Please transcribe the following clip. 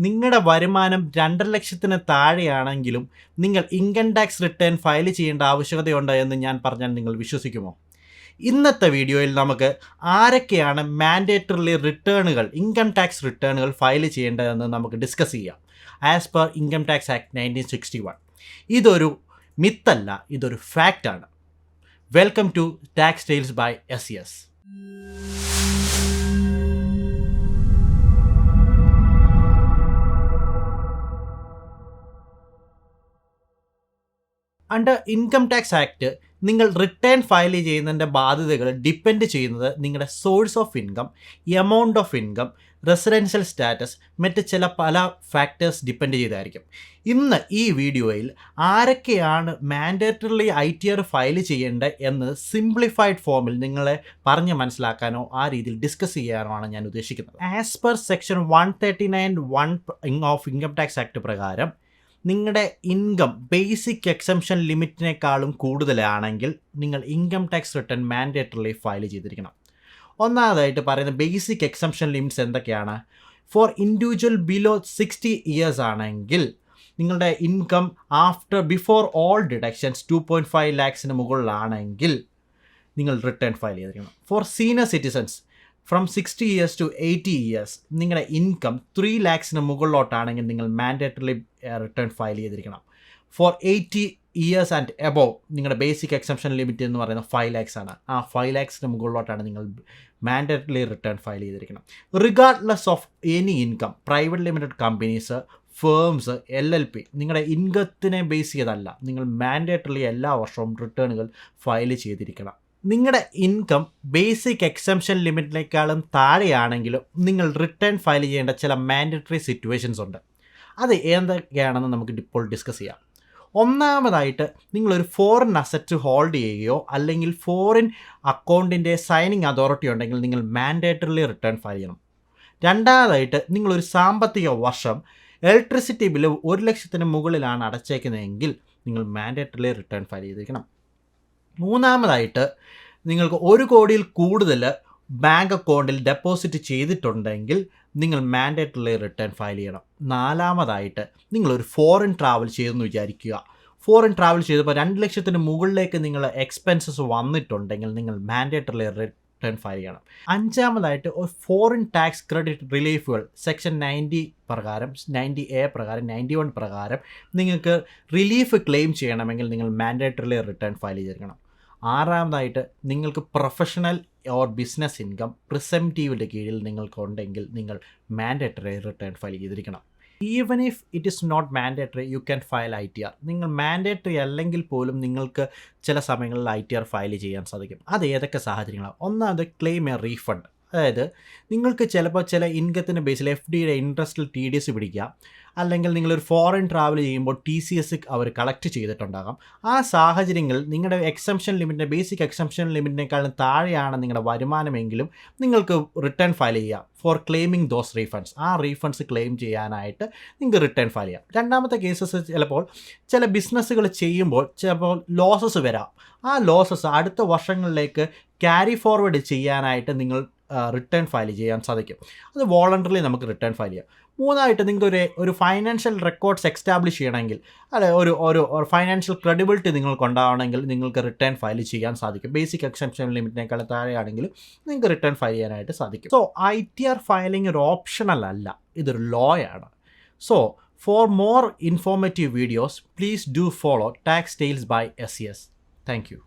നിങ്ങളുടെ വരുമാനം 2,00,000 താഴെയാണെങ്കിലും നിങ്ങൾ ഇൻകം ടാക്സ് റിട്ടേൺ ഫയൽ ചെയ്യേണ്ട ആവശ്യകതയുണ്ട് എന്ന് ഞാൻ പറഞ്ഞാൽ നിങ്ങൾ വിശ്വസിക്കുമോ? ഇന്നത്തെ വീഡിയോയിൽ നമുക്ക് ആരൊക്കെയാണ് മാൻഡേറ്ററി റിട്ടേണുകൾ ഇൻകം ടാക്സ് റിട്ടേണുകൾ ഫയൽ ചെയ്യേണ്ടതെന്ന് നമുക്ക് ഡിസ്കസ് ചെയ്യാം. As per income tax act 1961. ഇതൊരു മിത്തല്ല, ഇതൊരു ഫാക്റ്റാണ്. Welcome to tax tales by SES. Under income tax act നിങ്ങൾ റിട്ടേൺ ഫയൽ ചെയ്യുന്നതിൻ്റെ ബാധ്യതകൾ ഡിപ്പെൻഡ് ചെയ്യുന്നത് നിങ്ങളുടെ source of income, amount of income, residential status, മറ്റ് പല ഫാക്ടേഴ്സ് ഡിപ്പെൻഡ് ചെയ്തായിരിക്കും. ഇന്ന് ഈ വീഡിയോയിൽ ആരൊക്കെയാണ് മാൻഡേറ്ററി ITR ഫയൽ ചെയ്യേണ്ടത് എന്ന് സിംപ്ലിഫൈഡ് ഫോമിൽ നിങ്ങളെ പറഞ്ഞ് മനസ്സിലാക്കാനോ ആ രീതിയിൽ ഡിസ്കസ് ചെയ്യാനോ ആണ് ഞാൻ ഉദ്ദേശിക്കുന്നത്. As per section 139(1) of income tax act പ്രകാരം നിങ്ങളുടെ ഇൻകം ബേസിക് എക്സംഷൻ ലിമിറ്റിനേക്കാളും കൂടുതലാണെങ്കിൽ നിങ്ങൾ income tax return mandatory file ചെയ്തിരിക്കണം. ഒന്നാമതായിട്ട് പറയുന്ന ബേസിക് എക്സംഷൻ ലിമിറ്റ്സ് എന്തൊക്കെയാണ്? ഫോർ ഇൻഡിവിജ്വൽ ബിലോ 60 ഇയേഴ്സ് ആണെങ്കിൽ നിങ്ങളുടെ income before all deductions 2.5 lakhs മുകളിലാണെങ്കിൽ നിങ്ങൾ റിട്ടേൺ ഫയൽ ചെയ്തിരിക്കണം. For senior citizens from 60 years to 80 years നിങ്ങളുടെ ഇൻകം 3 lakhs മുകളിലോട്ടാണെങ്കിൽ നിങ്ങൾ മാൻഡേറ്ററി റിട്ടേൺ ഫയൽ ചെയ്തിരിക്കണം. ഫോർ 80 years ആൻഡ് എബോവ് നിങ്ങളുടെ ബേസിക് എക്സംഷൻ ലിമിറ്റ് എന്ന് പറയുന്നത് 5 lakhs ആണ്. ആ 5 lakhs മുകളിലോട്ടാണ് നിങ്ങൾ മാൻഡേറ്ററി റിട്ടേൺ ഫയൽ ചെയ്തിരിക്കണം. Regardless of any income, private limited companies, firms, LLP നിങ്ങളുടെ ഇൻകത്തിനെ ബേസ് ചെയ്തല്ല, നിങ്ങൾ മാൻഡേറ്ററി എല്ലാ വർഷവും റിട്ടേണുകൾ ഫയൽ ചെയ്തിരിക്കണം. നിങ്ങളുടെ ഇൻകം ബേസിക് എക്സംഷൻ ലിമിറ്റിനേക്കാളും താഴെയാണെങ്കിലും നിങ്ങൾ റിട്ടേൺ ഫയൽ ചെയ്യേണ്ട ചില മാൻഡേറ്ററി സിറ്റുവേഷൻസ് ഉണ്ട്. അത് എന്തൊക്കെയാണെന്ന് നമുക്ക് ഇപ്പോൾ ഡിസ്കസ് ചെയ്യാം. ഒന്നാമതായിട്ട് നിങ്ങളൊരു ഫോറിൻ അസറ്റ് ഹോൾഡ് ചെയ്യുകയോ അല്ലെങ്കിൽ ഫോറിൻ അക്കൗണ്ടിൻ്റെ സൈനിങ് അതോറിറ്റി ഉണ്ടെങ്കിൽ നിങ്ങൾ മാൻഡേറ്ററി റിട്ടേൺ ഫയൽ ചെയ്യണം. രണ്ടാമതായിട്ട് നിങ്ങളൊരു സാമ്പത്തിക വർഷം ഇലക്ട്രിസിറ്റി ബില്ല് 1,00,000 മുകളിലാണ് അടച്ചേക്കുന്നതെങ്കിൽ നിങ്ങൾ മാൻഡേറ്ററി റിട്ടേൺ ഫയൽ ചെയ്തിരിക്കണം. മൂന്നാമതായിട്ട് നിങ്ങൾക്ക് 1 കോടിയിൽ കൂടുതൽ ബാങ്ക് അക്കൗണ്ടിൽ ഡെപ്പോസിറ്റ് ചെയ്തിട്ടുണ്ടെങ്കിൽ നിങ്ങൾ മാൻഡേറ്ററി റിട്ടേൺ ഫയൽ ചെയ്യണം. നാലാമതായിട്ട് നിങ്ങളൊരു ഫോറിൻ ട്രാവൽ ചെയ്തെന്ന് വിചാരിക്കുക. ഫോറിൻ ട്രാവൽ ചെയ്തപ്പോൾ 2,00,000 മുകളിലേക്ക് നിങ്ങൾ എക്സ്പെൻസസ് വന്നിട്ടുണ്ടെങ്കിൽ നിങ്ങൾ മാൻഡേറ്ററി റിട്ടേൺ ഫയൽ ചെയ്യണം. അഞ്ചാമതായിട്ട് ഒരു ഫോറിൻ ടാക്സ് ക്രെഡിറ്റ് റിലീഫുകൾ സെക്ഷൻ 90 പ്രകാരം, 90A പ്രകാരം, 91 പ്രകാരം നിങ്ങൾക്ക് റിലീഫ് ക്ലെയിം ചെയ്യണമെങ്കിൽ നിങ്ങൾ മാൻഡേറ്ററി റിട്ടേൺ ഫയൽ ചെയ്തിരിക്കണം. ആറാമതായിട്ട് നിങ്ങൾക്ക് പ്രൊഫഷണൽ ഓർ ബിസിനസ് ഇൻകം പ്രിസംപ്റ്റീവിൻ്റെ കീഴിൽ നിങ്ങൾക്കുണ്ടെങ്കിൽ നിങ്ങൾ മാൻഡേറ്ററി റിട്ടേൺ ഫയൽ ചെയ്തിരിക്കണം. Even if it is not mandatory you can file ITR. നിങ്ങൾ മാൻഡേറ്ററി അല്ലെങ്കിൽ പോലും നിങ്ങൾക്ക് ചില സമയങ്ങളിൽ ITR ഫയൽ ചെയ്യാൻ സാധിക്കും. അത് ഏതൊക്കെ സാഹചര്യങ്ങളാണ്? ഒന്നാമത് ക്ലെയിം എ റീഫണ്ട്. അതായത് നിങ്ങൾക്ക് ചിലപ്പോൾ ചില ഇൻകത്തിൻ്റെ ബേസിൽ FDയുടെ ഇൻട്രസ്റ്റിൽ TDS പിടിക്കുക, അല്ലെങ്കിൽ നിങ്ങളൊരു ഫോറിൻ ട്രാവൽ ചെയ്യുമ്പോൾ TCS അവർ കളക്ട് ചെയ്തിട്ടുണ്ടാകാം. ആ സാഹചര്യങ്ങളിൽ നിങ്ങളുടെ എക്സംഷൻ ലിമിറ്റിൻ്റെ ബേസിക് എക്സംഷൻ ലിമിറ്റിനേക്കാളും താഴെയാണ് നിങ്ങളുടെ വരുമാനമെങ്കിലും നിങ്ങൾക്ക് റിട്ടേൺ ഫയൽ ചെയ്യാം ഫോർ ക്ലെയിമിങ് ദോസ് റീഫണ്ട്സ്. ആ റീഫണ്ട്സ് ക്ലെയിം ചെയ്യാനായിട്ട് നിങ്ങൾക്ക് റിട്ടേൺ ഫയൽ ചെയ്യാം. രണ്ടാമത്തെ കേസസ് ചിലപ്പോൾ ചില ബിസിനസ്സുകൾ ചെയ്യുമ്പോൾ ചിലപ്പോൾ ലോസസ് വരാം. ആ ലോസസ് അടുത്ത വർഷങ്ങളിലേക്ക് ക്യാരി ഫോർവേഡ് ചെയ്യാനായിട്ട് നിങ്ങൾ റിട്ടേൺ ഫയൽ ചെയ്യാൻ സാധിക്കും. അത് വോളണ്ടറിലി നമുക്ക് റിട്ടേൺ ഫയൽ ചെയ്യാം. മൂന്നായിട്ട് നിങ്ങൾക്ക് ഒരു ഫൈനാൻഷ്യൽ റെക്കോർഡ്സ് എസ്റ്റാബ്ലിഷ് ചെയ്യണമെങ്കിൽ, അല്ലെ ഒരു ഫൈനാൻഷ്യൽ ക്രെഡിബിലിറ്റി നിങ്ങൾക്ക് ഉണ്ടാവണമെങ്കിൽ നിങ്ങൾക്ക് റിട്ടേൺ ഫയൽ ചെയ്യാൻ സാധിക്കും. ബേസിക് എക്സംഷൻ ലിമിറ്റിനേക്കാൾ താഴെയാണെങ്കിൽ നിങ്ങൾക്ക് റിട്ടേൺ ഫയൽ ചെയ്യാനായിട്ട് സാധിക്കും. സോ ITR ഫയലിംഗ് ഒരു ഓപ്ഷണൽ അല്ല, ഇതൊരു ലോ ആണ്. So for more informative videos please do follow Tax tales by SES. Thank U.